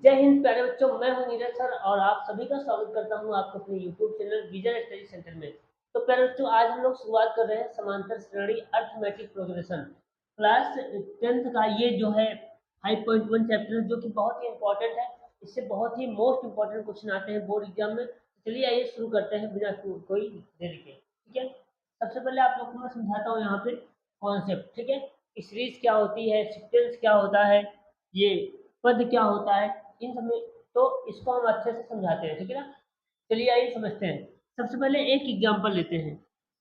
जय हिंद प्यारे बच्चों, मैं हूं नीरज सर और आप सभी का स्वागत करता हूं आपको अपने YouTube channel vision study centre में। तो प्यारे बच्चों, आज हम लोग शुरुआत कर रहे हैं समांतर श्रेणी अर्थमेटिक प्रोग्रेशन क्लास 10th का। ये जो है 5.1 चैप्टर जो कि बहुत ही इंपॉर्टेंट है। इससे बहुत ही मोस्ट इंपॉर्टेंट क्वेश्चन आते हैं बोर्ड एग्जाम में। तो चलिए आइए शुरू करते हैं बिना कोई देरी के। ठीक है, सबसे पहले आप लोग को मैं समझाता हूँ यहाँ पे कॉन्सेप्ट। ठीक है, सीरीज क्या होती है, सिक्वेंस क्या होता है, ये पद क्या होता है, इन सब में तो इसको हम अच्छे से समझाते हैं। ठीक है ना, चलिए आइए समझते हैं। सबसे पहले एक एग्जांपल लेते हैं।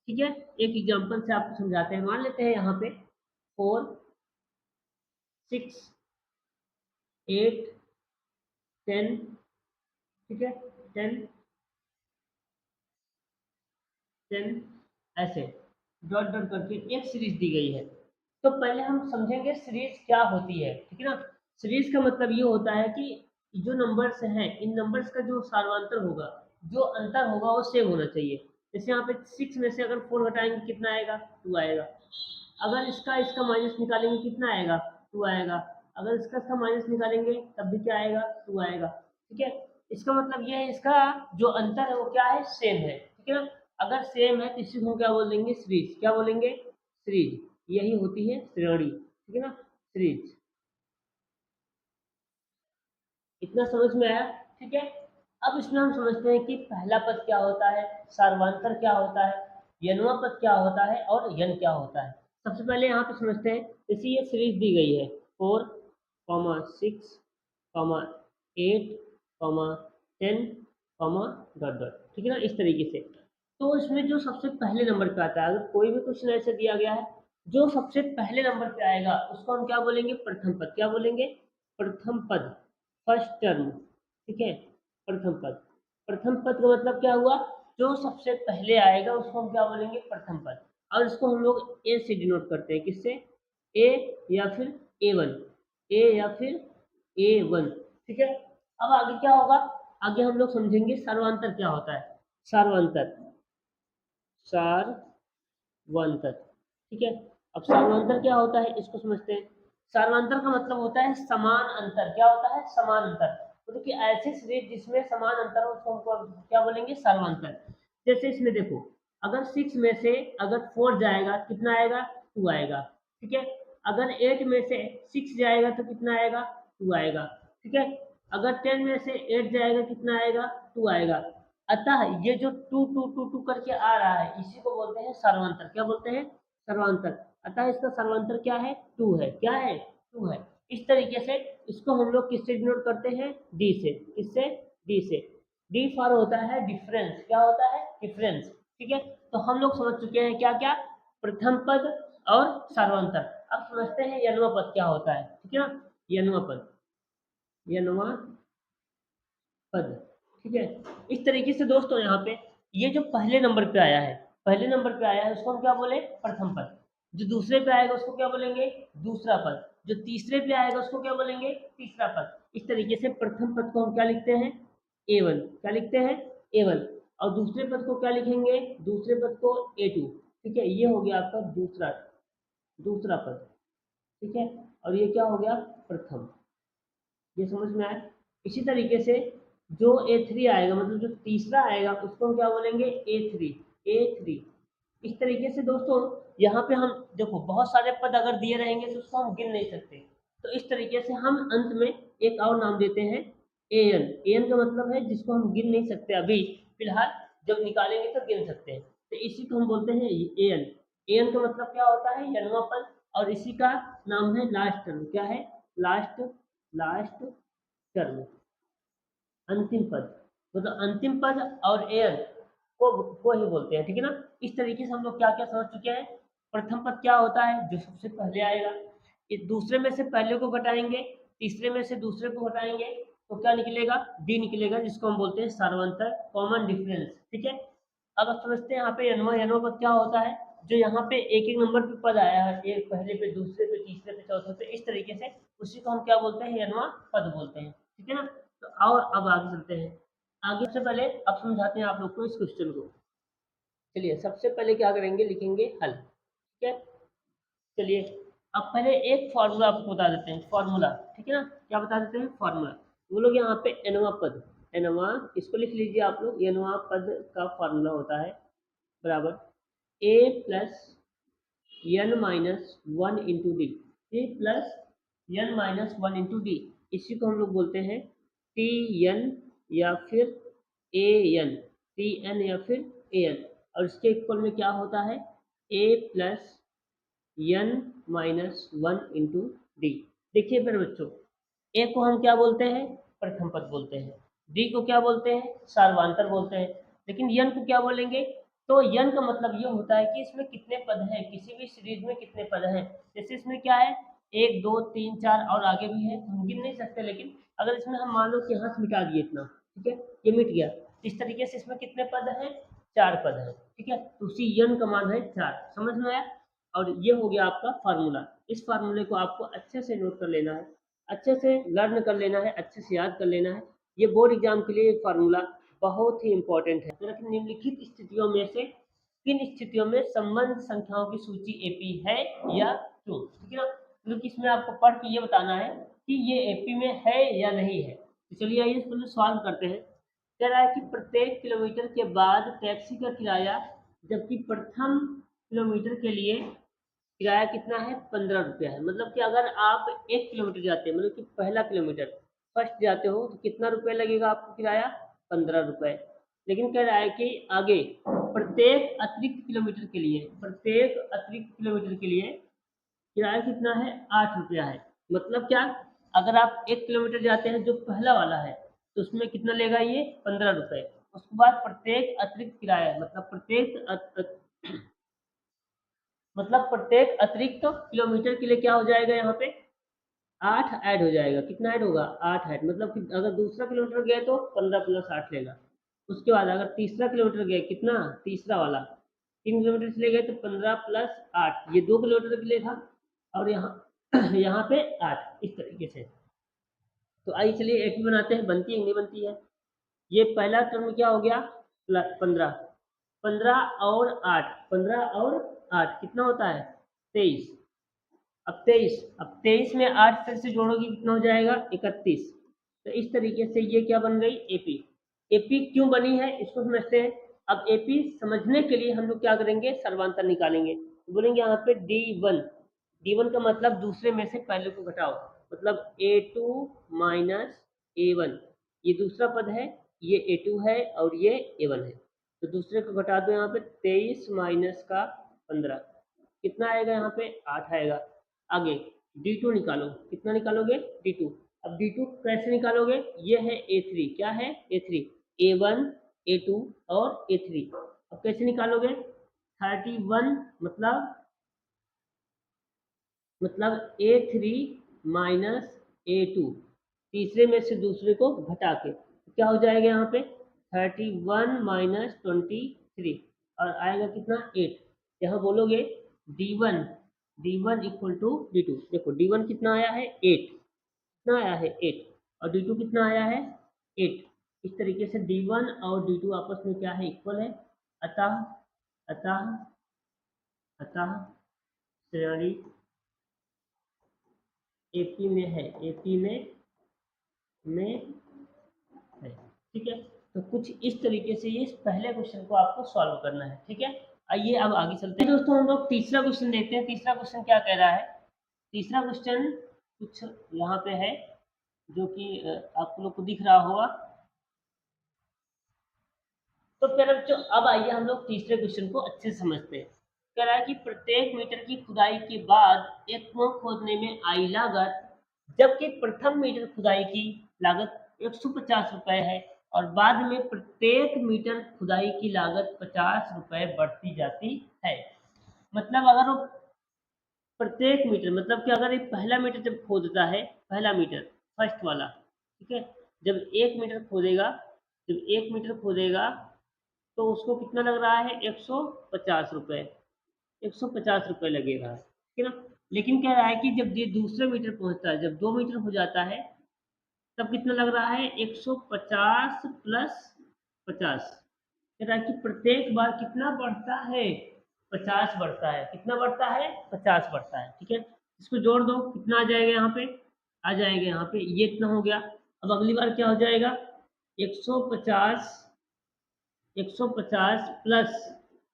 ठीक है, एक एग्जांपल से आपको समझाते हैं। मान लेते हैं यहाँ पे 4 6 8 10। ठीक है, 10 10 ऐसे डॉट डॉट करके एक सीरीज दी गई है। तो पहले हम समझेंगे सीरीज क्या होती है। ठीक है ना, सीरीज का मतलब ये होता है कि जो नंबर्स हैं, इन नंबर्स का जो सार्वंतर होगा, जो अंतर होगा वो सेम होना चाहिए। जैसे यहाँ पे 6 में से अगर 4 घटाएंगे कितना आएगा, 2 आएगा। अगर इसका इसका माइनस निकालेंगे कितना आएगा, 2 आएगा। अगर इसका माइनस निकालेंगे तब भी क्या आएगा, 2 आएगा। ठीक है, इसका मतलब ये है, इसका जो अंतर है वो क्या है, सेम है। ठीक है ना, अगर सेम है तो इसी को हम क्या बोल देंगे, सीरीज। क्या बोलेंगे, सीरीज। यही होती है श्रेणी। ठीक है ना, सीरीज। इतना समझ में आया। ठीक है, अब इसमें हम समझते हैं कि पहला पद क्या होता है, सार्वंतर क्या होता है, यनवा पद क्या होता है और यन क्या होता है। सबसे पहले यहाँ पे समझते हैं। जैसे ये सीरीज दी गई है 4, 6, 8, 10, डॉट डॉट। ठीक है ना, इस तरीके से। तो इसमें जो सबसे पहले नंबर पे आता है, अगर कोई भी क्वेश्चन ऐसे दिया गया है, जो सबसे पहले नंबर पे आएगा उसको हम क्या बोलेंगे, प्रथम पद। क्या बोलेंगे, प्रथम पद, फर्स्ट टर्म। ठीक है, प्रथम पद। प्रथम पद का मतलब क्या हुआ, जो सबसे पहले आएगा उसको हम क्या बोलेंगे, प्रथम पद। और इसको हम लोग ए से डिनोट करते हैं। किससे, ए या फिर ए1, ए या फिर ए1। ठीक है, अब आगे क्या होगा, आगे हम लोग समझेंगे सार्वंतर क्या होता है। सार्वंतर, सार्वंतर। ठीक है, अब सार्वंतर क्या होता है इसको समझते हैं। सार्वंतर का मतलब होता है समान अंतर। क्या होता है, समान अंतर। मतलब कि ऐसी सीरीज जिसमें समान अंतर हो उसको हम क्या बोलेंगे, सार्वंतर। जैसे इसमें देखो, अगर 6 में से अगर 4 जाएगा कितना आएगा, 2 आएगा। ठीक है, अगर 8 में से 6 जाएगा तो कितना आएगा, 2 आएगा। ठीक है, अगर 10 में से 8 जाएगा कितना आएगा, 2 आएगा। अतः ये जो टू टू टू टू करके आ रहा है इसी को बोलते हैं सर्वांतर। क्या बोलते हैं, सर्वांतर। अतः इसका सर्वांतर क्या है, 2 है। क्या है, 2 है। इस तरीके से इसको हम लोग किससे डिनोट करते हैं, डी से। किससे, डी से। डी फॉर होता है डिफरेंस। क्या होता है, डिफरेंस। ठीक है, तो हम लोग समझ चुके हैं क्या क्या, प्रथम पद और सर्वांतर। अब समझते हैं यनवा पद क्या होता है। ठीक है ना, यनवा पद, यनवा पद। ठीक है, इस तरीके से दोस्तों यहाँ पे ये जो पहले नंबर पे आया है, पहले नंबर पे आया है उसको हम क्या बोले, प्रथम पद। जो दूसरे पे आएगा उसको क्या बोलेंगे, दूसरा पद। जो तीसरे पे आएगा उसको क्या बोलेंगे, तीसरा पद। इस तरीके से प्रथम पद को हम क्या लिखते हैं, A1। क्या लिखते हैं, A1। और दूसरे पद को क्या लिखेंगे, दूसरे पद को A2। ठीक है, ये हो गया आपका दूसरा, दूसरा पद। ठीक है, और ये क्या हो गया, प्रथम। ये समझ में आया। इसी तरीके से जो A3 आएगा, मतलब जो तीसरा आएगा उसको हम क्या बोलेंगे, A3। A3। इस तरीके से दोस्तों यहाँ पे हम देखो बहुत सारे पद अगर दिए रहेंगे तो उसको हम गिन नहीं सकते। तो इस तरीके से हम अंत में एक और नाम देते हैं, एन। एन का मतलब है जिसको हम गिन नहीं सकते अभी फिलहाल, जब निकालेंगे तो गिन सकते हैं। तो इसी को हम बोलते हैं एन। एन का मतलब क्या होता है, यनवा पद। और इसी का नाम है लास्ट टर्म। क्या है, लास्ट, लास्ट टर्म, अंतिम पद। मतलब अंतिम पद और एन को ही बोलते हैं। ठीक है ना, इस तरीके से हम लोग क्या क्या समझ चुके हैं। प्रथम पद क्या होता है, जो सबसे पहले आएगा। ये दूसरे में से पहले को घटाएंगे, तीसरे में से दूसरे को घटाएंगे तो क्या निकलेगा, डी निकलेगा, जिसको हम बोलते हैं सार्वंतर, कॉमन डिफरेंस। ठीक है, अब आप समझते हैं यहाँ पे यनवा, यनवा पद क्या होता है, जो यहाँ पे एक एक नंबर पे पद आया है, एक पहले पे, दूसरे पे, तीसरे पे, चौथे पे, इस तरीके से उसी को हम क्या बोलते हैं, यनवा पद बोलते हैं। ठीक है ना, तो और अब आगे चलते हैं। आगे से पहले अब समझाते हैं आप लोग को इस क्वेश्चन को। चलिए सबसे पहले क्या करेंगे, लिखेंगे हल। ठीक है, चलिए अब पहले एक फॉर्मूला आपको बता देते हैं, फॉर्मूला। ठीक है ना, क्या बता देते हैं, फॉर्मूला। बोलोगे यहाँ पे nवां पद, nवां, इसको लिख लीजिए आप लोग, nवां पद का फार्मूला होता है बराबर a plus n minus one into D, A plus n minus one into D, इसी को हम लोग बोलते हैं टी एन या फिर ए एन, टी एन या फिर ए एन। और इसके इक्वल में क्या होता है, A plus n minus one into D. देखिए फिर बच्चों, ए को हम क्या बोलते हैं, प्रथम पद बोलते हैं, डी को क्या बोलते हैं, सार्वधातुक बोलते हैं, लेकिन यन को क्या बोलेंगे, तो यन का मतलब ये होता है कि इसमें कितने पद हैं, किसी भी सीरीज में कितने पद हैं। जैसे इसमें क्या है, एक दो तीन चार और आगे भी है, हम गिन नहीं सकते, लेकिन अगर इसमें हम मान लो कि यहाँ से मिटा दिए इतना, ठीक है, ये मिट गया, इस तरीके से इसमें कितने पद हैं, चार पद हैं, ठीक है, तो उसी यन का मान है चार, समझ में आया। और ये हो गया आपका फार्मूला, इस फार्मूले को आपको अच्छे से नोट कर लेना है, अच्छे से लर्न कर लेना है, अच्छे से याद कर लेना है। ये बोर्ड एग्जाम के लिए फार्मूला बहुत ही इंपॉर्टेंट है। तो निम्नलिखित स्थितियों में से किन स्थितियों में संबंध संख्याओं की सूची एपी है या क्यों, ठीक है ना, क्योंकि इसमें आपको पढ़ के ये बताना है कि ये एपी में है या नहीं है। तो चलिए आइए इसको सॉल्व करते हैं। कह रहा है कि प्रत्येक किलोमीटर के बाद टैक्सी का किराया, जबकि प्रथम किलोमीटर के लिए किराया कितना है, 15 रुपया है। मतलब कि अगर आप 1 किलोमीटर जाते हैं, मतलब कि पहला किलोमीटर फर्स्ट जाते हो, तो कितना रुपया लगेगा आपको किराया, 15 रुपये। लेकिन कह रहा है कि आगे प्रत्येक अतिरिक्त किलोमीटर के लिए, प्रत्येक अतिरिक्त किलोमीटर के लिए किराया कितना है, 8 रुपया है। मतलब क्या, अगर आप 1 किलोमीटर जाते हैं जो पहला वाला है, तो उसमें कितना लेगा ये, 15 रुपये। उसके बाद प्रत्येक अतिरिक्त किराया, मतलब प्रत्येक अतिरिक्त किलोमीटर के लिए क्या हो जाएगा, यहाँ पे 8 ऐड हो जाएगा। कितना ऐड होगा, 8 ऐड, मतलब कि अगर दूसरा किलोमीटर गए तो 15 प्लस 8 लेगा। उसके बाद अगर तीसरा किलोमीटर गए, कितना, तीसरा वाला 3 किलोमीटर चले गए तो 15 प्लस 8, ये 2 किलोमीटर के लिए था, और यहाँ यहाँ पे 8, इस तरीके से। तो आइए चलिए एक भी बनाते हैं, बनती है नहीं बनती है। ये पहला टर्म क्या हो गया, 15, 15 और 8, 15 और 8 कितना होता है, 23। अब तेईस में 8 फिर से जोड़ोगे कितना हो जाएगा, 31। तो इस तरीके से ये क्या बन गई, एपी। एपी क्यों बनी है इसको समझते हैं। अब एपी समझने के लिए हम लोग क्या करेंगे, सर्वांतर निकालेंगे। तो बोलेंगे यहाँ पे D1, D1 का मतलब दूसरे में से पहले को घटाओ, मतलब A2 माइनस A1, ये दूसरा पद है, ये A2 है और ये A1 है। तो दूसरे को घटा दो, यहाँ पे 23 माइनस का 15, कितना आएगा, यहाँ पे 8 आएगा। आगे D2 निकालो, कितना निकालोगे, D2। अब D2 कैसे निकालोगे, ये है A3, क्या है, A3, A1 A2 और A3। अब कैसे निकालोगे, 31 मतलब A3 माइनस A2, तीसरे में से दूसरे को घटा के क्या हो जाएगा, यहाँ पे 31 माइनस 23, और आएगा कितना, 8। यहाँ बोलोगे D1 इक्वल टू D2। देखो D1 कितना आया है, 8, कितना आया है, 8, और D2 कितना आया है, 8। इस तरीके से D1 और D2 आपस में क्या है, इक्वल है। अतः अतः अतः श्रेणी एपी में है, एपी में है, ठीक है। तो कुछ इस तरीके से ये पहले क्वेश्चन को आपको सॉल्व करना है, ठीक है। आइए अब आगे चलते हैं दोस्तों, हम लोग तीसरा क्वेश्चन देखते हैं। तीसरा क्वेश्चन क्या कह रहा है, तीसरा क्वेश्चन कुछ यहाँ पे है जो कि आप लोग को दिख रहा होगा। तो फिर अब आइए हम लोग तीसरे क्वेश्चन को अच्छे से समझते हैं। कह रहा है कि प्रत्येक मीटर की खुदाई के बाद एक कुआं खोदने में आई लागत, जबकि प्रथम मीटर खुदाई की लागत 150 रुपए है, और बाद में प्रत्येक मीटर खुदाई की लागत 50 रुपए बढ़ती जाती है। मतलब अगर वो प्रत्येक मीटर, मतलब कि अगर एक पहला मीटर जब खोदता है, पहला मीटर फर्स्ट वाला, ठीक है, जब 1 मीटर खोदेगा, जब 1 मीटर खोदेगा तो उसको कितना लग रहा है, 150 रुपये, 150 रुपये लगेगा, ठीक है ना। लेकिन कह रहा है कि जब ये दूसरे मीटर पहुंचता है, जब 2 मीटर हो जाता है, तब कितना लग रहा है, 150 प्लस 50। कह रहा है कि प्रत्येक बार कितना बढ़ता है, 50 बढ़ता है। कितना बढ़ता है, 50 बढ़ता है, ठीक है। इसको जोड़ दो, कितना आ जाएगा, यहाँ पे आ जाएगा, यहाँ पे ये इतना हो गया, अब अगली बार क्या हो जाएगा, 150 150 प्लस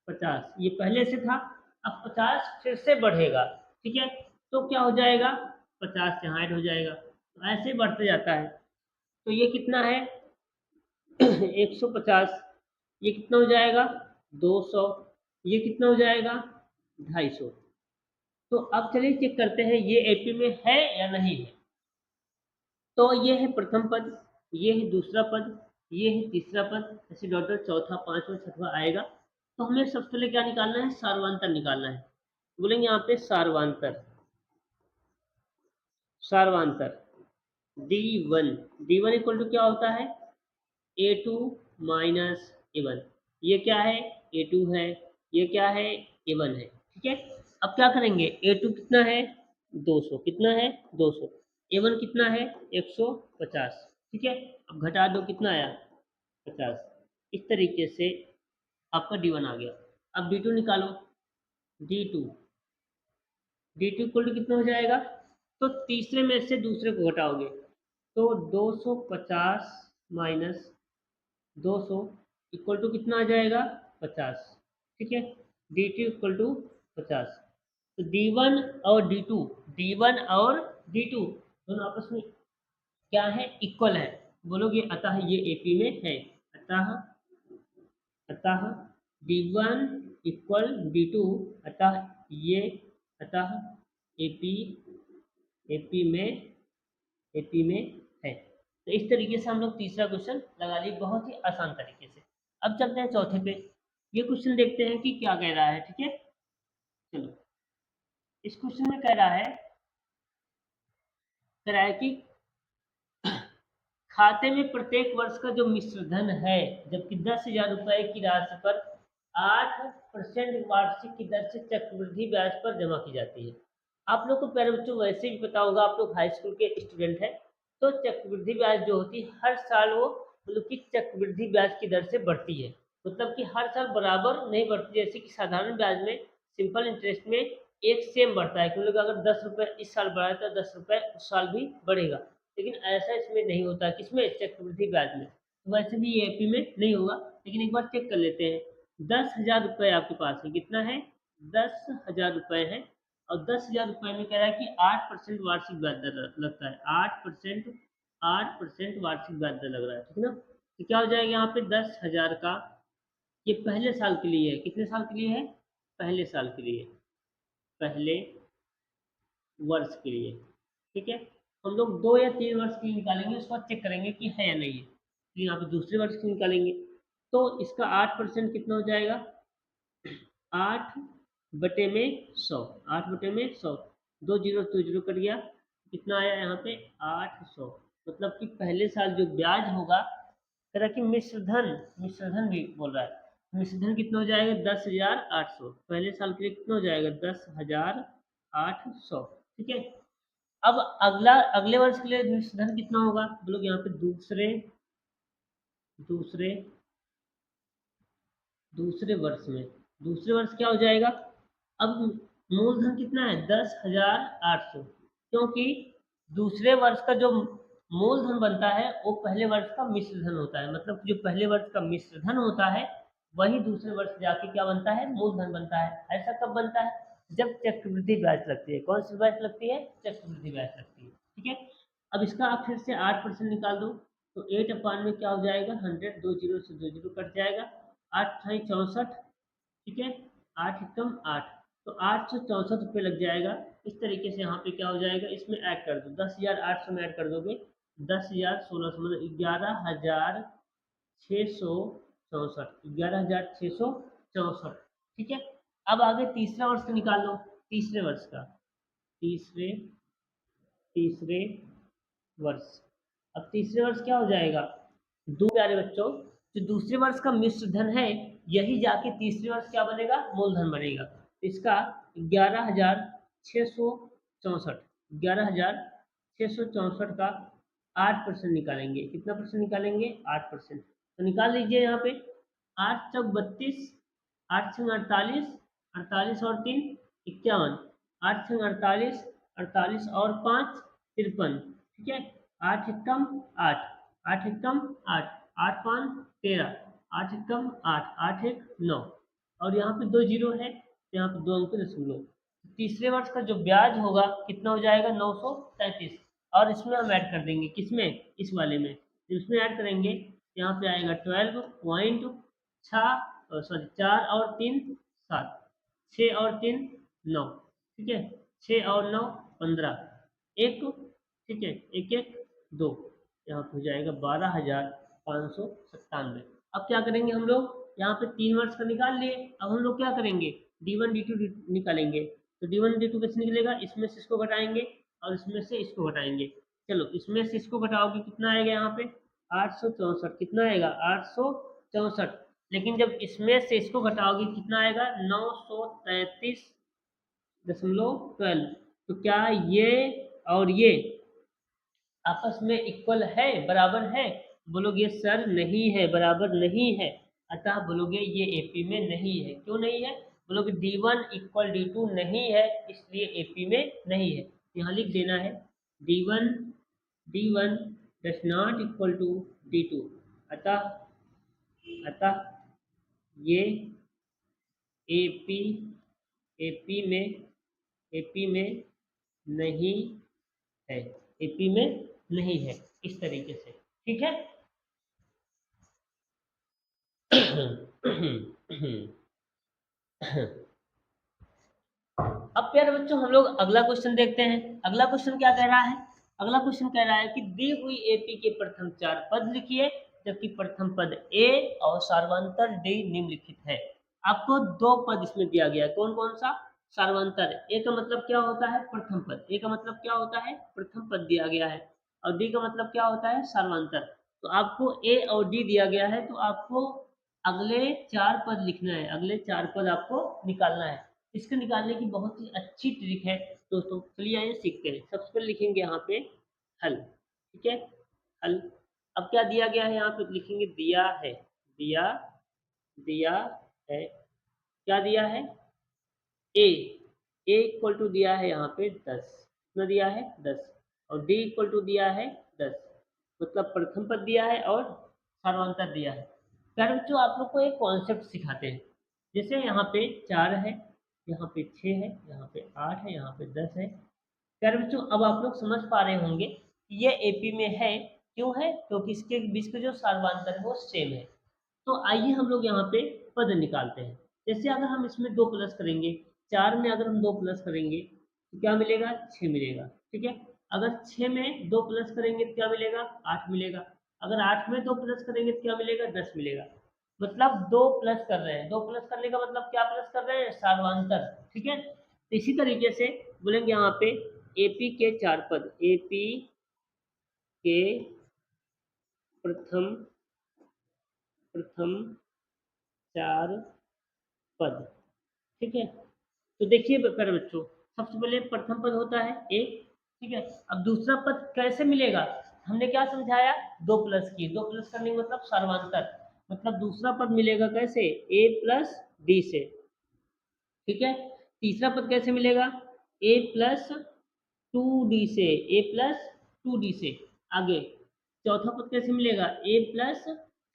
50, ये पहले से था, अब 50 फिर से बढ़ेगा, ठीक है, तो क्या हो जाएगा, 50 से 60 हो जाएगा, तो ऐसे बढ़ते जाता है। तो ये कितना है 150, ये कितना हो जाएगा 200, ये कितना हो जाएगा 250। तो अब चलिए चेक करते हैं ये एपी में है या नहीं है। तो ये है प्रथम पद, ये है दूसरा पद, ये है तीसरा पद, ऐसे डॉट डॉट चौथा पांचवा छठवा आएगा। तो हमें सबसे पहले क्या निकालना है, सार्वंतर निकालना है। बोलेंगे यहाँ पे सार्वंतर, सार्वंतर D1, D1 इक्वल टू क्या होता है A2 माइनस A1, ये क्या है A2 है, ये क्या है A1 है, ठीक है। अब क्या करेंगे, A2 कितना है 200, कितना है 200, A1 कितना है 150, ठीक है। अब घटा दो, कितना आया 50। इस तरीके से आपका D1 आ गया। अब D2 निकालो, D2, D2 इक्वल टू कितना हो जाएगा, तो तीसरे में से दूसरे को घटाओगे, तो 250 माइनस 200 इक्वल टू कितना आ जाएगा 50, ठीक है। D2 equal to 50। तो D1 और D2, D1 और D2 दोनों आपस में क्या है, इक्वल है। बोलोगे अतः ये AP में है, अतः अतः D1 इक्वल D2, अतः ये, अतः AP AP में AP में है। तो इस तरीके से हम लोग तीसरा क्वेश्चन लगा लिए बहुत ही आसान तरीके से। अब चलते हैं चौथे पे, ये क्वेश्चन देखते हैं कि क्या कह रहा है, ठीक है। चलो, इस क्वेश्चन में कह रहा है कि खाते में प्रत्येक वर्ष का जो मिश्र धन है, जबकि 10,000 रुपए की राशि पर 8% वार्षिक की दर से चक्रवृद्धि ब्याज पर जमा की जाती है। आप लोग को प्यारे बच्चों वैसे भी पता होगा, आप लोग हाई स्कूल के स्टूडेंट हैं, तो चक्रवृद्धि ब्याज जो होती है हर साल वो मतलब कि चक्रवृद्धि ब्याज की दर से बढ़ती है। मतलब कि हर साल बराबर नहीं बढ़ती, जैसे कि साधारण ब्याज में सिंपल इंटरेस्ट में एक सेम बढ़ता है, क्योंकि अगर 10 रुपये इस साल बढ़ा है तो 10 रुपये उस साल भी बढ़ेगा। लेकिन ऐसा इसमें नहीं होता, किसमें, चक्रवृद्धि ब्याज में। तो वैसे भी ये एपी में नहीं होगा, लेकिन एक बार चेक कर लेते हैं। 10,000 रुपये आपके पास है, कितना है 10,000 रुपये है, और 10,000 रुपये में कह रहा है कि 8% वार्षिक ब्याज दर लगता है, 8% वार्षिक ब्याज दर लग रहा है, ठीक है ना। तो क्या हो जाएगा यहाँ पे 10,000 का, ये पहले साल के लिए है, कितने साल के लिए है, पहले साल के लिए, पहले वर्ष के लिए, ठीक है। हम लोग 2 या 3 वर्ष की निकालेंगे, उसके बाद चेक करेंगे कि है या नहीं है। तो यहाँ पे दूसरे वर्ष की निकालेंगे, तो इसका 8% कितना हो जाएगा, 8/100, 8/100, 2 जीरो 2 जीरो कट गया, कितना आया यहाँ पे 800। मतलब कि पहले साल जो ब्याज होगा, तरह की मिश्रधन भी बोल रहा है, मिश्रधन कितना हो जाएगा 10,800, पहले साल के लिए कितना हो जाएगा 10,800, ठीक है। अब अगले वर्ष के लिए मिश्रधन कितना होगा, बोलोगे यहाँ पे दूसरे दूसरे वर्ष में, दूसरे वर्ष क्या हो जाएगा, अब मूलधन कितना है 10,800, क्योंकि दूसरे वर्ष का जो मूलधन बनता है वो पहले वर्ष का मिश्रधन होता है। मतलब जो पहले वर्ष का मिश्रधन होता है वही दूसरे वर्ष जाके क्या बनता है, मूलधन बनता है। ऐसा कब बनता है, जब चक्रवृद्धि ब्याज लगती है। कौन सी ब्याज लगती है, चक्रवृद्धि ब्याज लगती है, ठीक है। अब इसका आप फिर से 8% निकाल दो, तो 8/, में क्या हो जाएगा 100, 2 जीरो से 2 जीरो कट जाएगा, 8×64, ठीक है, 8 × 8, तो 864 रुपये लग जाएगा। इस तरीके से यहाँ पे क्या हो जाएगा, इसमें ऐड कर दो, 10,800 में ऐड कर दोगे, 10,1600 मतलब 11,664, 11,664, ठीक है। अब आगे तीसरा वर्ष का निकाल लो, तीसरे वर्ष का, तीसरे तीसरे वर्ष। अब तीसरे वर्ष क्या हो जाएगा, दो प्यारे बच्चों, जो दूसरे वर्ष का मिश्र धन है यही जाके तीसरे वर्ष क्या बनेगा, मूलधन बनेगा। इसका 11,664, 11,664 का 8% निकालेंगे, कितना परसेंट निकालेंगे 8%। तो निकाल लीजिए यहाँ पे, 8×32, 8×48, 48 और 3 51, 8×48, 48 और 5 53, ठीक है। 8 एकम 8, 8 एकम 8, 8 5 13, 8 एकम 8, 8 1 9, और यहाँ पे 2 जीरो है तो यहाँ पे 2 अंक दशमलव। तीसरे वर्ष का जो ब्याज होगा कितना हो जाएगा 933, और इसमें हम ऐड कर देंगे किसमें, इस वाले में, तो इसमें ऐड करेंगे यहाँ पे आएगा 12.6 सॉरी 4 और 3 7, 6 और 3 9, ठीक है, 6 और 9 15, एक, ठीक है, एक एक 2, यहाँ पे हो जाएगा 12,597। अब क्या करेंगे हम लोग, यहाँ पे 3 वर्ष का निकाल लिए, अब हम लोग क्या करेंगे, D1 D2 निकालेंगे। तो D1 D2 कैसे निकलेगा, इसमें से इसको घटाएंगे और इसमें से इसको घटाएंगे। चलो इसमें से इसको घटाओगे कितना आएगा, यहाँ पे 864, कितना आएगा 864, लेकिन जब इसमें से इसको घटाओगे कितना आएगा 933.12। तो क्या ये और ये आपस में इक्वल है, बराबर है, बोलोगे सर नहीं है, बराबर नहीं है, अतः बोलोगे ये एपी में नहीं है। क्यों नहीं है, बोलोगे D1 इक्वल D2 नहीं है, इसलिए एपी में नहीं है। यहाँ लिख देना है D1 does not equal to D2, अतः ये एपी में नहीं है, एपी में नहीं है, इस तरीके से, ठीक है। अब प्यारे बच्चों हम लोग अगला क्वेश्चन देखते हैं। अगला क्वेश्चन क्या कह रहा है, अगला क्वेश्चन कह रहा है कि दी हुई एपी के प्रथम 4 पद लिखिए, जबकि प्रथम पद ए और सार्वंतर डी निम्नलिखित है। आपको 2 पद इसमें दिया गया है, कौन कौन सा, सार्वंतर। ए का मतलब क्या होता है, प्रथम पद, ए का मतलब क्या होता है, प्रथम पद दिया गया है, और डी का मतलब क्या होता है, सार्वंतर। तो आपको ए और डी दिया गया है, तो आपको अगले 4 पद लिखना है, अगले 4 पद आपको निकालना है। इसके निकालने की बहुत ही अच्छी ट्रिक है दोस्तों, चलिए आइए सीखते हैं। सबसे पहले लिखेंगे यहाँ पे हल, ठीक है, हल। अब क्या दिया गया है, यहाँ पे लिखेंगे दिया है, दिया है, क्या दिया है, ए इक्वल टू दिया है यहाँ पे 10, कितना दिया है 10, और डी इक्वल टू दिया है 10, मतलब प्रथम पद दिया है और सर्वांतर दिया है। प्यारे बच्चों आप लोग को एक कॉन्सेप्ट सिखाते हैं, जैसे यहाँ पे 4 है, यहाँ पे 6 है, यहाँ पे 8 है, यहाँ पे 10 है। प्यारे बच्चों अब आप लोग समझ पा रहे होंगे कि ये एपी में है, क्यों है, क्योंकि इसके बीच के जो सर्वांतर है वो सेम है। तो आइए हम लोग यहाँ पे पद निकालते हैं। जैसे अगर हम इसमें 2 प्लस करेंगे, 4 में अगर हम 2 प्लस करेंगे तो क्या मिलेगा, 6 मिलेगा, ठीक है। अगर 6 में 2 प्लस करेंगे तो क्या मिलेगा, 8 मिलेगा। अगर 8 में 2 प्लस करेंगे तो क्या मिलेगा, 10 मिलेगा। मतलब 2 प्लस कर रहे हैं, 2 प्लस करने का मतलब क्या प्लस कर रहे हैं, सार्वांतर, ठीक है। तो इसी तरीके से बोलेंगे यहाँ पे एपी के 4 पद, एपी के प्रथम 4 पद, ठीक है। तो देखिए प्यारे बच्चों, सबसे पहले प्रथम पद होता है ए, ठीक है। अब दूसरा पद कैसे मिलेगा, हमने क्या समझाया, 2 प्लस की, 2 प्लस करने का मतलब सर्वांतर, मतलब दूसरा पद मिलेगा कैसे, ए प्लस डी से, ठीक है। तीसरा पद कैसे मिलेगा, ए प्लस 2d से, ए प्लस 2d से। आगे चौथा पद कैसे मिलेगा, ए प्लस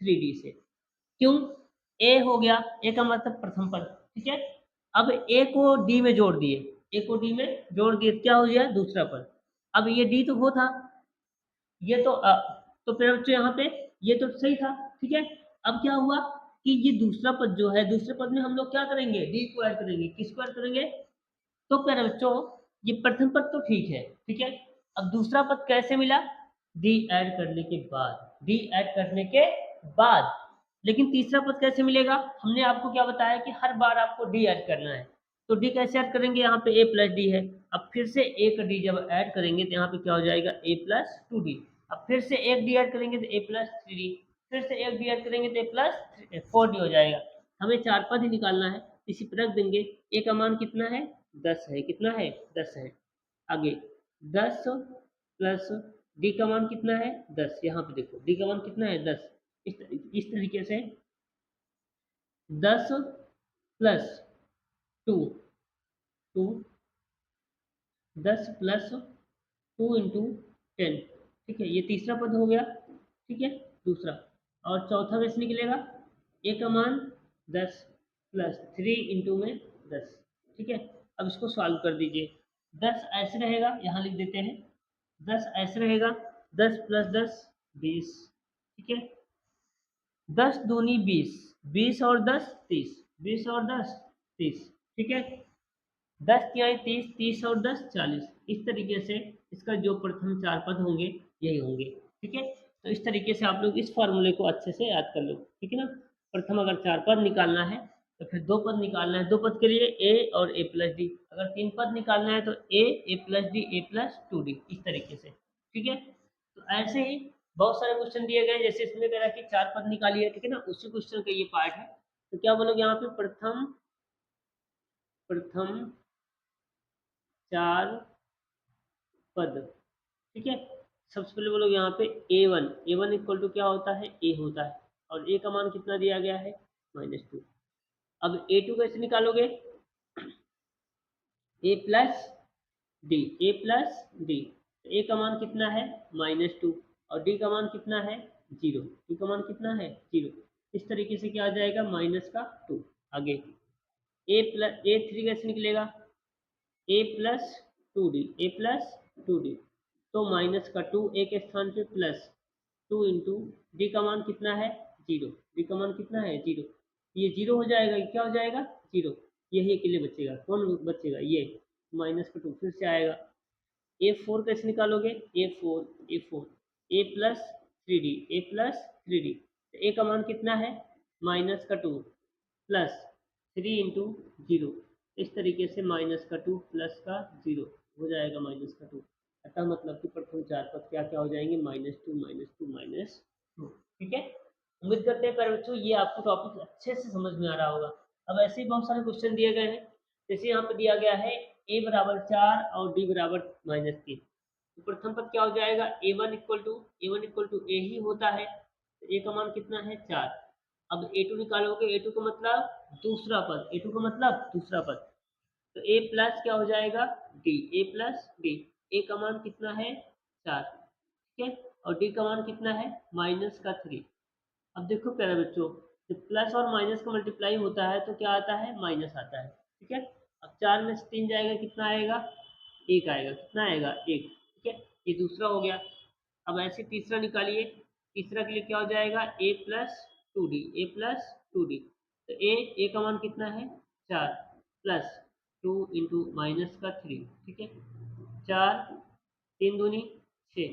3d से। क्यों, ए हो गया, ए का मतलब प्रथम पद, ठीक है। अब ए को डी में जोड़ दिए, ए को डी में जोड़ दिए क्या हो गया, दूसरा पद। अब ये डी तो वो था, ये तो फिर बच्चों यहाँ पे ये तो सही था, ठीक है। अब क्या हुआ कि ये दूसरा पद जो है, दूसरे पद में हम लोग क्या करेंगे, डी को ऐड करेंगे, किसको ऐड करेंगे, तो प्यारे बच्चों ये प्रथम पद तो ठीक है, ठीक है। अब दूसरा पद कैसे मिला, डी ऐड करने के बाद, डी ऐड करने के बाद। लेकिन तीसरा पद कैसे मिलेगा, हमने आपको क्या बताया कि हर बार आपको डी ऐड करना है। तो डी कैसे ऐड करेंगे, यहाँ पे ए प्लस डी है, अब फिर से एक डी जब ऐड करेंगे तो यहाँ पे क्या हो जाएगा, ए प्लस 2d। अब फिर से एक डी ऐड करेंगे तो ए प्लस 3d, फिर से एक डी ऐड करेंगे तो ए प्लस 4d हो जाएगा। हमें 4 पद ही निकालना है, इसी पर रख देंगे। ए का मान कितना है, 10 है, कितना है 10 है। आगे 10 प्लस डी का मान कितना है 10, यहाँ पे देखो डी का मान कितना है 10, इस तरीके से 10 प्लस 2, 10 प्लस 2 इंटू 10, ठीक है, ये तीसरा पद हो गया, ठीक है, दूसरा। और चौथा कैसे निकलेगा, ए का मान 10 प्लस 3 इंटू में 10, ठीक है। अब इसको सॉल्व कर दीजिए। 10 ऐसे रहेगा, यहाँ लिख देते हैं, 10 ऐसे रहेगा, 10 प्लस 10 20, ठीक है। 10 दूनी 20, 20 और 10 30, 20 और 10 30, ठीक है। 10 तिहाई 30, 30 और 10 40। इस तरीके से इसका जो प्रथम चार पद होंगे यही होंगे, ठीक है। तो इस तरीके से आप लोग इस फॉर्मूले को अच्छे से याद कर लो, ठीक है ना। प्रथम अगर चार पद निकालना है तो फिर दो पद निकालना है, दो पद के लिए ए और ए प्लस डी। अगर तीन पद निकालना है तो ए प्लस डी, ए प्लस 2d, इस तरीके से, ठीक है। तो ऐसे ही बहुत सारे क्वेश्चन दिए गए, जैसे इसमें कह रहा है कि चार पद निकालिए, ठीक है ना, उसी क्वेश्चन का ये पार्ट है। तो क्या बोलोगे यहाँ पे, प्रथम चार पद, ठीक है। सबसे पहले बोलोगे यहाँ पे ए वन इक्वल टू क्या होता है, ए होता है, और ए का मान कितना दिया गया है, -2। अब A2 कैसे निकालोगे, ए प्लस डी, ए प्लस डी। ए का मान कितना है, -2, और डी का मान कितना है, 0। डी का मान कितना है, 0। इस तरीके से क्या आ जाएगा, -2। आगे A3 कैसे निकलेगा, ए प्लस 2d, ए प्लस 2d। तो -2 ए के स्थान पे प्लस 2 इंटू डी का मान कितना है, 0। डी का मान कितना है, 0। ये 0 हो जाएगा, ये क्या हो जाएगा, 0। यही अकेले बचेगा, कौन बचेगा, ये -2 फिर से आएगा। A4 कैसे निकालोगे, ए फोर ए प्लस 3d, ए प्लस 3d। तो ए का मान कितना है, -2 प्लस 3 इंटू 0। इस तरीके से -2 प्लस का 0 हो जाएगा -2। अतः मतलब कि प्रथम चार पद क्या क्या हो जाएंगे, -2 -2 -2, ठीक है। उम्मीद करते हैं प्यारे बच्चों ये आपको टॉपिक अच्छे से समझ में आ रहा होगा। अब ऐसे ही बहुत सारे क्वेश्चन दिए गए हैं, जैसे यहाँ पे दिया गया है a बराबर 4 और d बराबर -3। तो प्रथम पद क्या हो जाएगा, a1 इक्वल टू a ही होता है, तो a का मान कितना है, 4। अब a2 निकालोगे, a2 का मतलब दूसरा पद, a2 का मतलब दूसरा पद। तो a प्लस क्या हो जाएगा, d, a plus d। a का मान कितना है, 4, ठीक है, और d का मान कितना है, -3। अब देखो प्यारे बच्चों, जब प्लस और माइनस का मल्टीप्लाई होता है तो क्या आता है, माइनस आता है, ठीक है। अब 4 में से 3 जाएगा, कितना आएगा, 1 आएगा, कितना आएगा, 1, ठीक है। ये दूसरा हो गया। अब ऐसे तीसरा निकालिए, तीसरा के लिए क्या हो जाएगा, a plus 2d, A plus 2d। तो a का मान कितना है, 4 प्लस 2 इंटू -3, ठीक है। 4 3 दूनी 6,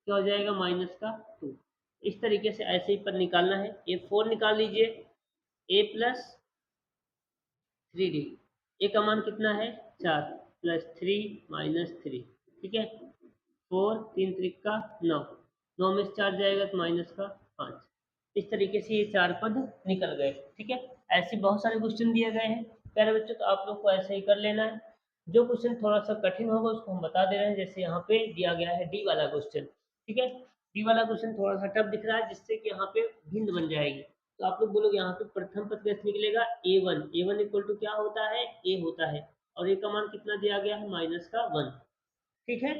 क्या हो जाएगा, -2। इस तरीके से ऐसे ही पर निकालना है। A4 निकाल लीजिए, a प्लस 3d। ए का मान कितना है, 4 प्लस 3 -3, ठीक है। 4 3 त्रिक का 9, 9 में से 4 जाएगा तो -5। इस तरीके से ये चार पद निकल गए, ठीक है। ऐसे बहुत सारे क्वेश्चन दिए गए हैं प्यारे बच्चों, तो आप लोग को ऐसे ही कर लेना है। जो क्वेश्चन थोड़ा सा कठिन होगा उसको हम बता दे रहे हैं, जैसे यहाँ पे दिया गया है डी वाला क्वेश्चन, ठीक है। डी वाला क्वेश्चन थोड़ा सा टफ दिख रहा है, जिससे कि यहाँ पे भिन्न बन जाएगी। तो आप लोग बोलोगे यहाँ पे प्रथम पद कैसे निकलेगा, ए वन इक्वल टू क्या होता है, ए होता है, और ए का मान कितना दिया गया है, -1, ठीक है।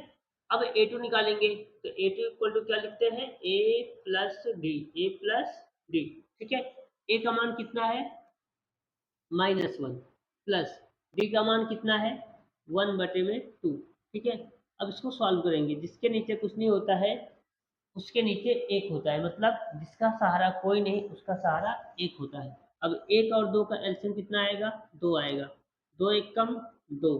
अब A2 निकालेंगे, तो A2 इक्वल टू क्या लिखते हैं, A plus D, A plus D, ठीक है। A का मान कितना है, -1 प्लस डी का मान कितना है, 1/2, ठीक है। अब इसको सॉल्व करेंगे, जिसके नीचे कुछ नहीं होता है उसके नीचे एक होता है, मतलब जिसका सहारा कोई नहीं उसका सहारा एक होता है। अब 1 और 2 का एलसीएम कितना आएगा, 2 आएगा, 2 एक कम 2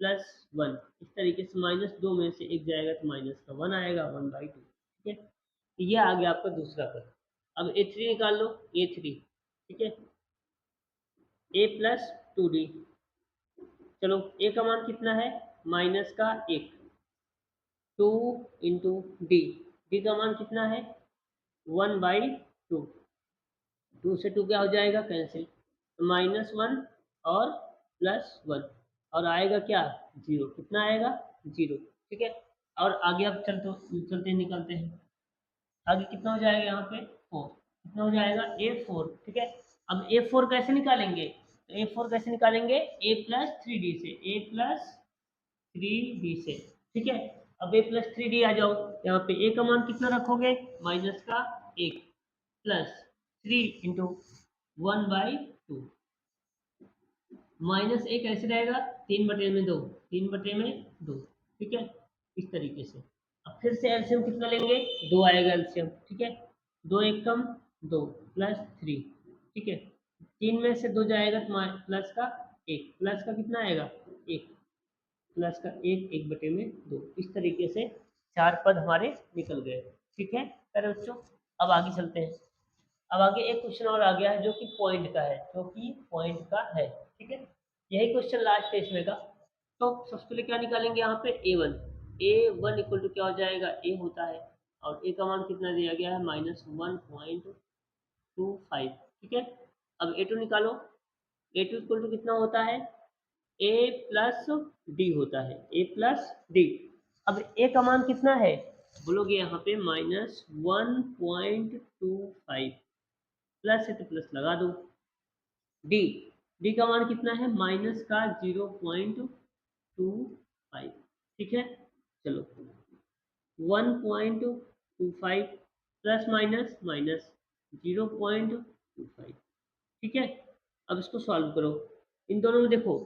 प्लस 1। इस तरीके से -2 में से एक जाएगा तो -1 आएगा, 1/2, ठीक है। तो ये आ गया आपका दूसरा पद। अब A3 निकाल लो, A3, ठीक है, a प्लस 2d। चलो a का मान कितना है, -1, 2 इंटू डी, डी का मान कितना है, 1/2। 2 से 2 क्या हो जाएगा, कैंसिल, -1 और +1, और आएगा क्या, 0। कितना आएगा, 0, ठीक है। और आगे अब चलते निकलते हैं, आगे कितना हो जाएगा यहाँ पे, 4, कितना हो जाएगा, A4, ठीक है। अब A4 कैसे निकालेंगे, तो A4 कैसे निकालेंगे, a प्लस 3d से, a प्लस 3d से, ठीक है। अब a प्लस 3d आ जाओ, यहाँ पे ए का मान कितना रखोगे, माइनस का 1 प्लस 3 इंटू 1/2 माइनस ए कैसे रहेगा, 3/2, 3/2, ठीक है, इस तरीके से। अब फिर से एलसीएम कितना लेंगे, 2 आएगा एलसीएम, ठीक है, 2 एक कम 2 प्लस 3, ठीक है, 3 में से 2 जाएगा तो प्लस का 1, प्लस का कितना आएगा 1, प्लस का 1/2, इस तरीके से 4 पद हमारे निकल गए, ठीक है। अरे बच्चों अब आगे चलते हैं। अब आगे एक क्वेश्चन और आ गया है जो कि पॉइंट का है, जो कि पॉइंट का है, ठीक है, यही क्वेश्चन लास्ट है इसमें का। तो सबसे पहले क्या निकालेंगे, यहाँ पे a1 इक्वल टू क्या हो जाएगा, a होता है और a का मान कितना दिया गया है, -1.25, ठीक है। अब a2 निकालो, a2 इक्वल टू कितना होता है, a प्लस डी होता है, a प्लस डी। अब a का मान कितना है, बोलोगे यहाँ पे -1.25, प्लस है तो प्लस लगा दो, डी डी का मान कितना है, माइनस का 0.25, ठीक है। चलो 1.25 प्लस माइनस माइनस 0.25, ठीक है। अब इसको सॉल्व करो, इन दोनों में देखो,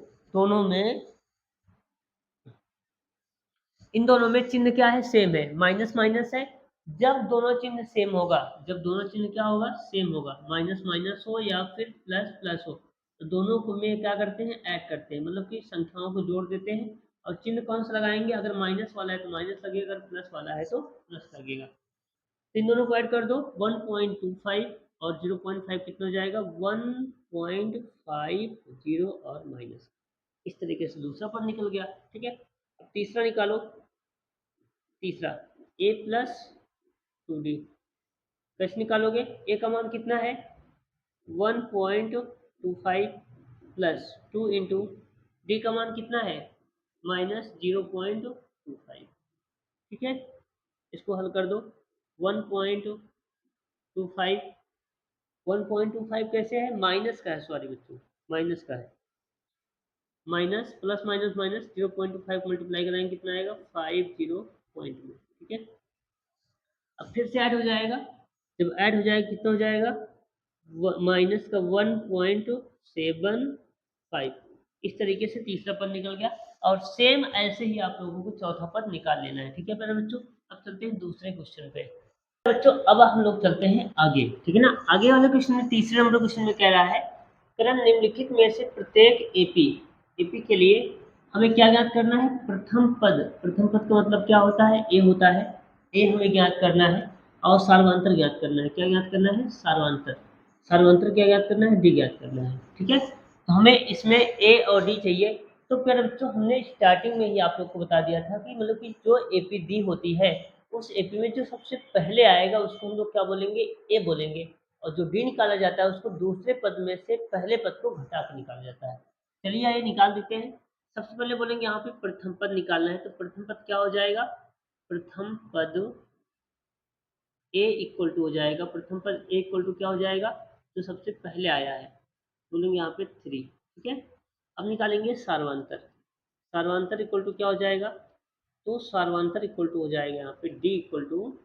इन दोनों में चिन्ह क्या है, सेम है, माइनस माइनस है। जब दोनों चिन्ह सेम होगा, जब दोनों चिन्ह क्या होगा, सेम होगा, माइनस माइनस हो या फिर प्लस प्लस हो, तो दोनों को में क्या करते हैं, ऐड करते हैं, मतलब कि संख्याओं को जोड़ देते हैं। और चिन्ह कौन सा लगाएंगे, अगर माइनस वाला है तो माइनस लगेगा, अगर प्लस वाला है तो प्लस लगेगा। तो इन दोनों को ऐड कर दो, 1.25 और 0.5 कितना हो जाएगा, 1.50 और माइनस, इस तरीके से दूसरा पद निकल गया, ठीक है। अब तीसरा निकालो, तीसरा a प्लस 2d, कैसे निकालोगे, a का मान कितना है 1.25 प्लस 2 इंटू डी का मान कितना है -0.25, ठीक है। इसको हल कर दो, 1.25 1.25 कैसे है, माइनस का है, सॉरी बच्चों माइनस का है, minus plus minus minus 0.25 multiply कराएंगे कितना आएगा 50 पॉइंट में, ठीक है। अब फिर से ऐड हो जाएगा, जब ऐड हो जाएगा कितना हो जाएगा, माइनस का 1.75, इस तरीके से तीसरा पद निकल गया। और सेम ऐसे ही आप लोगों को चौथा पद निकाल लेना है, ठीक है पहले बच्चों। अब चलते हैं दूसरे क्वेश्चन पे बच्चों, अब हम लोग चलते हैं आगे, ठीक है ना। आगे वाले क्वेश्चन में तीसरे नंबर क्वेश्चन में कह रहा है, करण निम्नलिखित में से प्रत्येक एपी के लिए हमें क्या ज्ञात करना है, प्रथम पद। प्रथम पद का मतलब क्या होता है, ए होता है, ए हमें ज्ञात करना है और सार्वंतर ज्ञात करना है। क्या ज्ञात करना है, सार्वंतर। सार्वंतर क्या ज्ञात करना है, डी ज्ञात करना है, ठीक है। तो हमें इसमें ए और डी चाहिए। तो प्यारे बच्चों हमने स्टार्टिंग में ही आप लोग को बता दिया था कि मतलब कि जो एपी डी होती है, उस एपी में जो सबसे पहले आएगा उसको हम लोग क्या बोलेंगे, ए बोलेंगे, और जो डी निकाला जाता है उसको दूसरे पद में से पहले पद को घटा कर निकाला जाता है। चलिए ये निकाल देते हैं। सबसे पहले बोलेंगे यहाँ पे प्रथम पद निकालना है, तो प्रथम पद क्या हो जाएगा, प्रथम पद ए इक्वल टू हो जाएगा, प्रथम पद ए इक्वल टू क्या हो जाएगा, जो सबसे पहले आया है, बोलेंगे यहाँ पे 3, ठीक है। अब निकालेंगे सार्वंतर। सार्वंतर इक्वल टू क्या हो जाएगा, तो सार्वंतर इक्वल टू हो जाएगा यहाँ पे डी इक्वल टू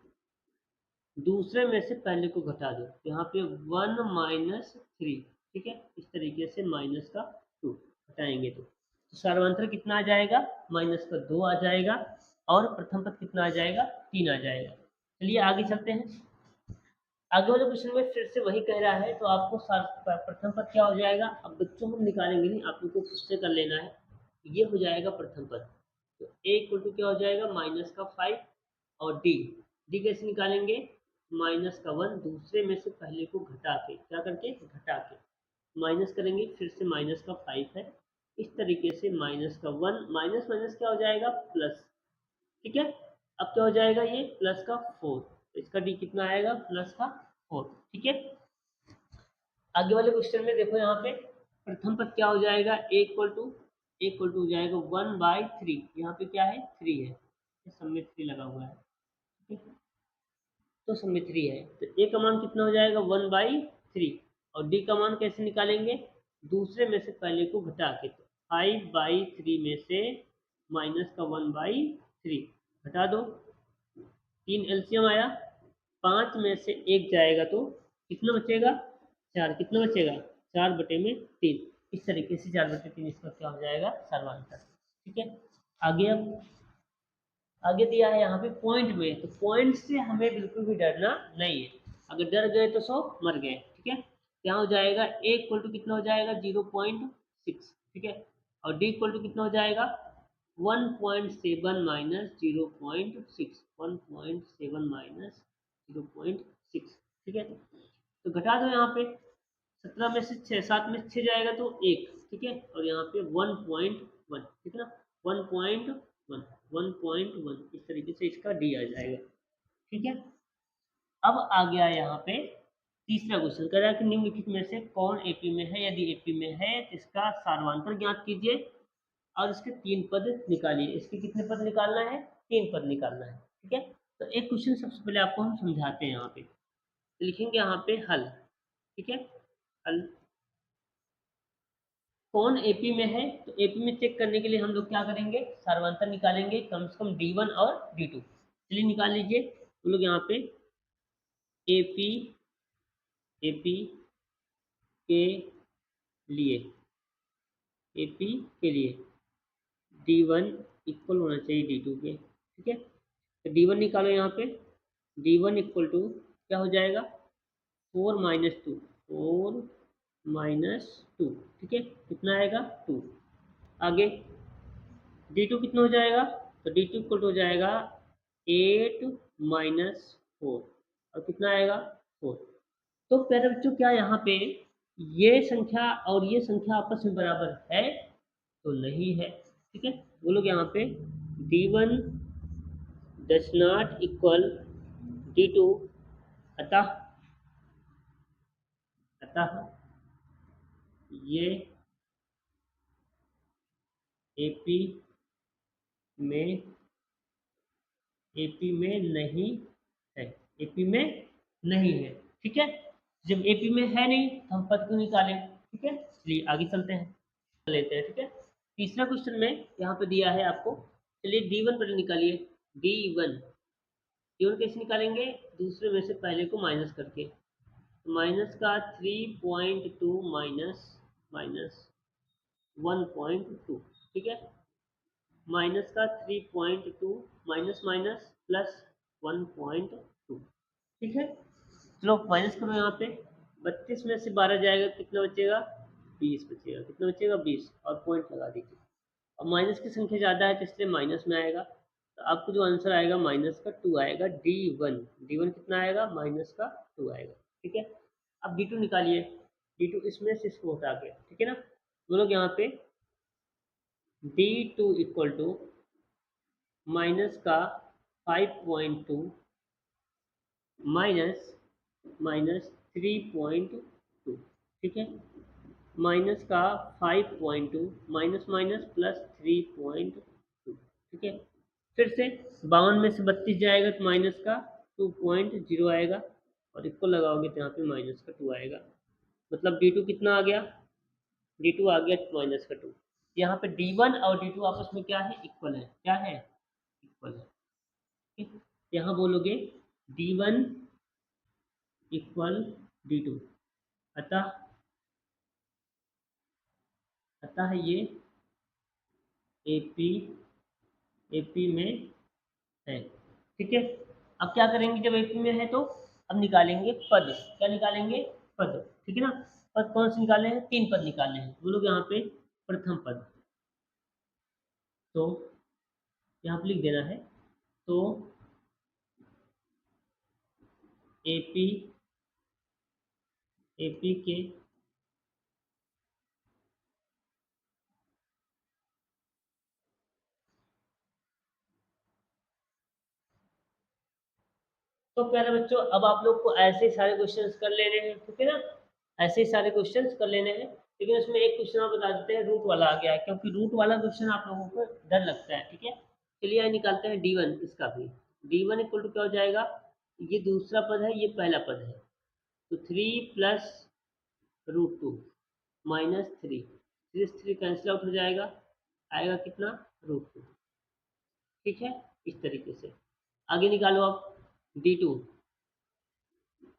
दूसरे में से पहले को घटा दो, यहाँ पे 1-3, ठीक है, इस तरीके से माइनस का 2 घटाएंगे तो सार्वंतर कितना आ जाएगा, माइनस का 2 आ जाएगा और प्रथम पद कितना आ जाएगा, 3 आ जाएगा। चलिए आगे चलते हैं। आगे वाले क्वेश्चन में फिर से वही कह रहा है, तो आपको प्रथम पद क्या हो जाएगा, अब बच्चों हम निकालेंगे नहीं, आप लोग को खुद से कर लेना है। ये हो जाएगा प्रथम पद, तो ए इक्वल टू क्या हो जाएगा, -5 और डी डी कैसे निकालेंगे, -1 दूसरे में से पहले को घटा के, क्या करके घटा के माइनस करेंगे, फिर से -5 है, इस तरीके से -1 माइनस माइनस क्या हो जाएगा प्लस, ठीक है। अब क्या हो जाएगा, ये प्लस का 4, इसका डी कितना आएगा, प्लस का 4, ठीक है। आगे वाले क्वेश्चन में देखो यहाँ पे प्रथम पद क्या हो जाएगा, ए इक्वल टू हो जाएगा 1/3, यहाँ पे क्या है 3 है, सब में 3 लगा हुआ है, ठीक है, तो सब में 3 है, तो ए का मान कितना हो जाएगा 1/3 और डी का मान कैसे निकालेंगे, दूसरे में से पहले को घटा के, तो 5/3 में से माइनस का 1/3 घटा दो, 3 एलसीएम आया, 5 में से 1 जाएगा तो कितना बचेगा, 4। कितना बचेगा, 4/3। इस तरीके से 4/3 इसका क्या हो जाएगा, सर्वांतर। ठीक है, आगे अब आगे दिया है यहाँ पे पॉइंट में, तो पॉइंट से हमें बिल्कुल भी डरना नहीं है। अगर डर गए तो 100 मर गए। ठीक है, क्या हो जाएगा, ए इक्वल टू कितना हो जाएगा, 0.6। ठीक है, और डी इक्वल टू कितना हो जाएगा, 1.7 माइनस 0.6, 1.7 माइनस 0.6। ठीक है, तो घटा दो यहाँ पे, 17 में से 6, 7 में से 6 जाएगा तो 1। ठीक है, और यहाँ पे 1.1, ठीक है ना, 1.1, 1.1, इस तरीके से इसका डी आ जाएगा। ठीक है, अब आ गया यहाँ पे तीसरा क्वेश्चन, कह रहा है कि निम्नलिखित में से कौन एपी में है, यदि एपी में है तो इसका सार्वधातुक ज्ञात कीजिए और इसके 3 पद निकालिए। इसके कितने पद निकालना है, 3 पद निकालना है। ठीक है, तो एक क्वेश्चन सबसे पहले आपको हम समझाते हैं। यहाँ पे तो लिखेंगे यहाँ पे हल। ठीक है, हल कौन एपी में है, तो एपी में चेक करने के लिए हम लोग क्या करेंगे, सार्वधातुक निकालेंगे, कम से कम डी1 और डी2। चलिए निकाल लीजिए। हम लोग यहाँ पे एपी एपी के लिए, एपी के लिए डी1 इक्वल होना चाहिए डी2 के। ठीक है, तो डी1 निकालो यहाँ पे, डी1 इक्वल टू क्या हो जाएगा, 4 - 2, 4 - 2। ठीक है, कितना आएगा, 2। आगे डी2 कितना हो जाएगा, तो डी2 इक्वल हो जाएगा 8 - 4, और कितना आएगा, 4। तो प्यारे बच्चों, क्या यहाँ पे ये संख्या और ये संख्या आपस में बराबर है, तो नहीं है। ठीक है, वो लोग यहाँ पे D1 does not equal D2, अतः अतः ये एपी में नहीं है, एपी में नहीं है। ठीक है, जब एपी में है नहीं तो हम पद क्यों निकालें। ठीक है, चलिए आगे चलते हैं, लेते हैं। ठीक है, तीसरा क्वेश्चन में यहाँ पे दिया है आपको, चलिए D1 पर निकालिए। D1 कैसे निकालेंगे, दूसरे में से पहले को माइनस करके, माइनस का 3.2 माइनस माइनस 1.2। ठीक है, माइनस का 3.2 माइनस माइनस प्लस 1.2। ठीक है, चलो माइनस करो यहाँ पे, 32 में से 12 जाएगा, कितना बचेगा, 20 बचेगा। कितना बचेगा, 20, और पॉइंट लगा दीजिए। और माइनस की संख्या ज़्यादा है तो इसलिए माइनस में आएगा, तो आपको जो आंसर आएगा माइनस का 2 आएगा। D1 कितना आएगा, माइनस का 2 आएगा। ठीक है, अब D2 निकालिए। D2 इसमें से इसको हटा के, ठीक है ना, वो लोग यहाँ पे D2 इक्वल टू माइनस का 5.2 माइनस माइनस 3.2। ठीक है, माइनस का 5.2 माइनस माइनस प्लस 3.2। ठीक है, फिर से 52 में से 32 जाएगा तो माइनस का 2.0 आएगा, और इसको लगाओगे तो यहाँ पे माइनस का 2 आएगा। मतलब D2 कितना आ गया, D2 आ गया माइनस का 2। यहाँ पे D1 और D2 आपस में क्या है, इक्वल है। क्या है, इक्वल है। ठीक? यहाँ बोलोगे D1 इक्वल D2, अतः अतः ये एपी में है। ठीक है, अब क्या करेंगे, जब एपी में है तो अब निकालेंगे पद। क्या निकालेंगे, पद। ठीक है ना, पद कौन से निकालने हैं, 3 पद निकालने हैं। वो लोग यहाँ पे प्रथम पद, तो यहाँ पे लिख देना है, तो एपी के तो प्यारे बच्चों, अब आप लोग को ऐसे ही सारे क्वेश्चंस कर लेने हैं। ठीक है ना, ऐसे ही सारे क्वेश्चंस कर लेने हैं, लेकिन उसमें एक क्वेश्चन आप बता देते हैं, रूट वाला आ गया है, क्योंकि रूट वाला क्वेश्चन आप लोगों को डर लगता है। ठीक है, चलिए यहाँ निकालते हैं D1, इसका भी D1 इक्वल टू क्या हो जाएगा, ये दूसरा पद है, ये पहला पद है, तो 3 प्लस √2 माइनस 3, 3 कैंसिल आउट हो जाएगा, आएगा कितना, √2। ठीक है, इस तरीके से। आगे निकालो अब D2,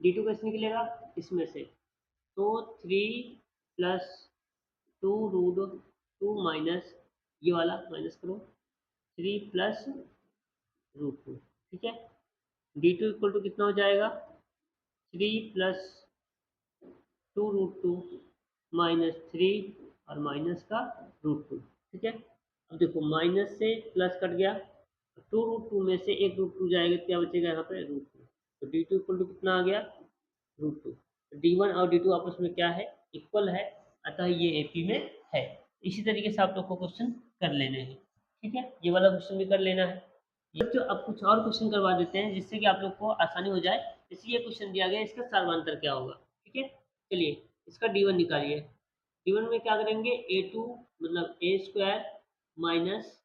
D2 कैसे निकलेगा इसमें से, तो 3 प्लस 2√2 माइनस ये वाला माइनस करो 3 प्लस √2, ठीक है। D2 इक्वल टू कितना हो जाएगा 3 प्लस 2√2 माइनस 3 और माइनस का √2, ठीक है। अब देखो माइनस से प्लस कट गया, 2√2 में से एक √2 जाएगा, क्या बचेगा यहाँ पे √2, तो D2 इक्वल टू कितना आ गया √2। D1 और D2 आपस में क्या है इक्वल है, अतः ये AP में है। इसी तरीके से आप लोग को क्वेश्चन कर लेने हैं, ठीक है। ये वाला क्वेश्चन भी कर लेना है। ये जो अब कुछ और क्वेश्चन करवा देते हैं जिससे कि आप लोग को आसानी हो जाए। जैसे ये क्वेश्चन दिया गया इसका सर्वांतर क्या होगा, ठीक है। चलिए इसका D1 निकालिए। D1 में क्या करेंगे A2 मतलब A² माइनस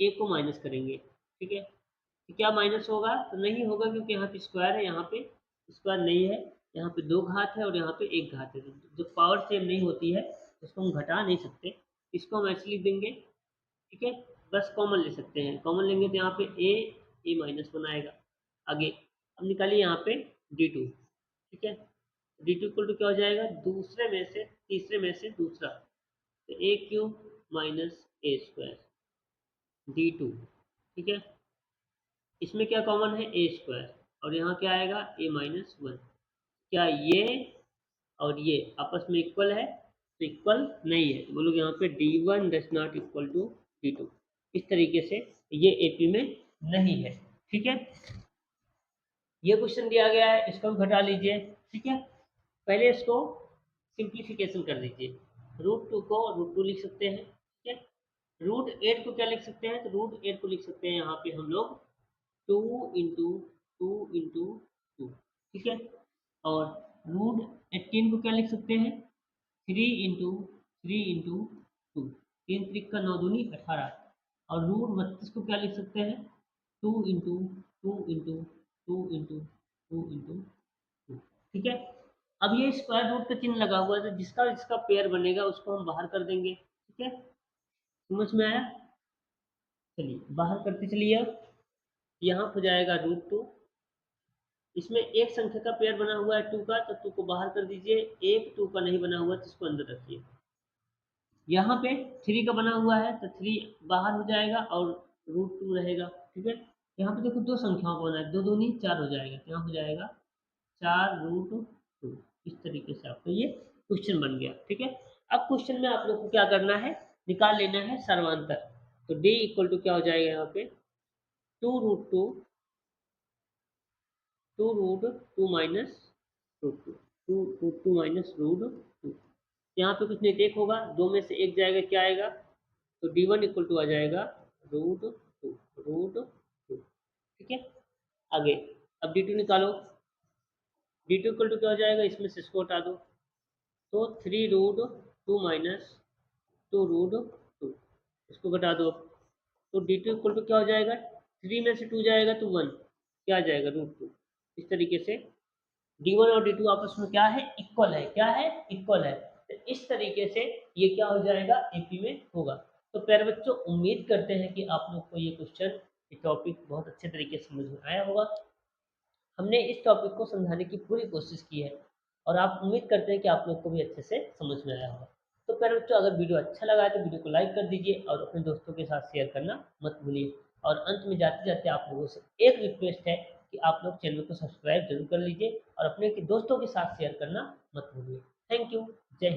ए को माइनस करेंगे, ठीक है। तो क्या माइनस होगा, तो नहीं होगा क्योंकि यहाँ पे स्क्वायर है, यहाँ पे स्क्वायर नहीं है, यहाँ पे 2 घात है और यहाँ पे 1 घात है। जो पावर सेम नहीं होती है उसको हम घटा नहीं सकते, इसको हम ऐसे लिख देंगे, ठीक है। बस कॉमन ले सकते हैं, कॉमन लेंगे तो यहाँ पे ए माइनस वन आएगा। आगे अब निकालिए यहाँ पे D2, ठीक है। D2 इक्वल टू क्या हो जाएगा, दूसरे में से तीसरे में से दूसरा, तो A³ माइनस A² D2, ठीक है। इसमें क्या कॉमन है A² और यहाँ क्या आएगा A माइनस वन। क्या ये और ये आपस में इक्वल है, तो इक्वल नहीं है, बोलोगे यहाँ पे D1 does not equal to D2। इस तरीके से ये AP में नहीं है, ठीक है। ये क्वेश्चन दिया गया है, इसको भी घटा लीजिए, ठीक है। पहले इसको सिंप्लीफिकेशन कर दीजिए, √2 को √2 लिख सकते हैं, ठीक है। √8 को क्या लिख सकते हैं, तो √8 को लिख सकते हैं यहाँ पे हम लोग 2 इंटू 2 इंटू 2, ठीक है। और √18 को क्या लिख सकते हैं 3 इंटू 3 इंटू 2, 3 त्रिक का 9 दूनी 18। और √32 को क्या लिख सकते हैं 2 इंटू 2 इंटू 2 इंटू 2 इंटू 2, ठीक है। अब ये स्क्वायर रूट का चिन्ह लगा हुआ है, तो जिसका जिसका पेयर बनेगा उसको हम बाहर कर देंगे, ठीक है। समझ में आया, चलिए बाहर करते चलिए। अब यहाँ हो जाएगा √2, इसमें एक संख्या का पेयर बना हुआ है 2 का, तो 2 को बाहर कर दीजिए, एक 2 का नहीं बना हुआ तो इसको अंदर रखिए। यहाँ पे 3 का बना हुआ है तो 3 बाहर हो जाएगा और √2 रहेगा, ठीक है। यहाँ पे देखो दो संख्याओं का बना है, 2 दूनी 4 हो जाएगा, तो यहाँ हो जाएगा 4√2। इस तरीके से आपको ये क्वेश्चन बन गया, ठीक है। अब क्वेश्चन में आप लोग को क्या करना है, निकाल लेना है सर्वांतर। तो D इक्वल टू क्या हो जाएगा यहाँ पे 2√2 2√2 माइनस √2 माइनस √2। यहाँ पे कुछ नहीं, एक होगा, दो में से एक जाएगा, क्या आएगा, तो D1 इक्वल टू आ जाएगा √2, ठीक है। आगे अब D2 निकालो, D2 इक्वल टू क्या हो जाएगा, इसमें से इसको हटा दो, तो 3√2 माइनस 2√2, इसको घटा दो। तो D2 इक्वल टू क्या हो जाएगा, 3 में से 2 जाएगा तो 1, क्या आ जाएगा √2। इस तरीके से D1 और D2 आपस में क्या है इक्वल है, क्या है इक्वल है। तो इस तरीके से ये क्या हो जाएगा AP में होगा। तो प्यारे बच्चों उम्मीद करते हैं कि आप लोग को ये क्वेश्चन ये टॉपिक बहुत अच्छे तरीके से समझ में आया होगा। हमने इस टॉपिक को समझाने की पूरी कोशिश की है और आप उम्मीद करते हैं कि आप लोग को भी अच्छे से समझ में आया होगा। तो प्यारे बच्चों अगर वीडियो अच्छा लगा है तो वीडियो को लाइक कर दीजिए और अपने दोस्तों के साथ शेयर करना मत भूलिए। और अंत में जाते जाते आप लोगों से एक रिक्वेस्ट है कि आप लोग चैनल को सब्सक्राइब जरूर कर लीजिए और अपने दोस्तों के साथ शेयर करना मत भूलिए।